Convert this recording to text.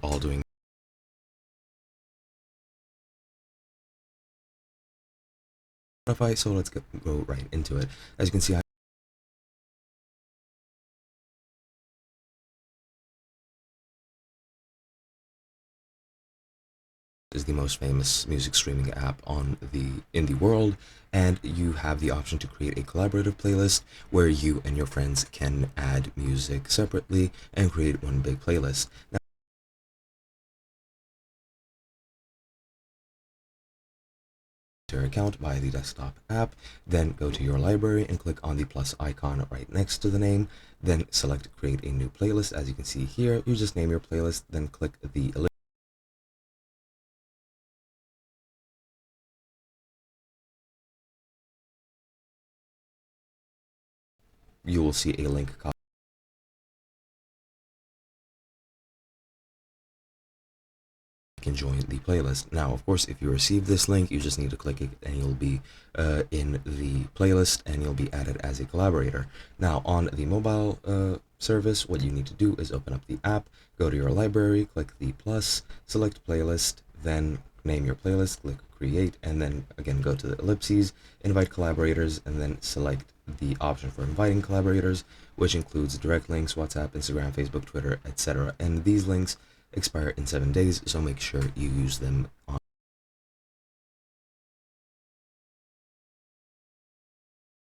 all doing Spotify, so let's go right into it. As you can see, is the most famous music streaming app in the world, and you have the option to create a collaborative playlist where you and your friends can add music separately and create one big playlist. Now, your account via the desktop app, then go to your library and click on the plus icon right next to the name, then select create a new playlist. As you can see here, you just name your playlist, then click the you will see a link can join the playlist. Now, of course, if you receive this link, you just need to click it and you'll be in the playlist and you'll be added as a collaborator. Now, on the mobile service, what you need to do is open up the app, go to your library, click the plus, select playlist, then name your playlist, click create, and then again go to the ellipses, invite collaborators, and then select the option for inviting collaborators, which includes direct links, WhatsApp, Instagram, Facebook, Twitter, etc. And these links expire in 7 days, so make sure you use them on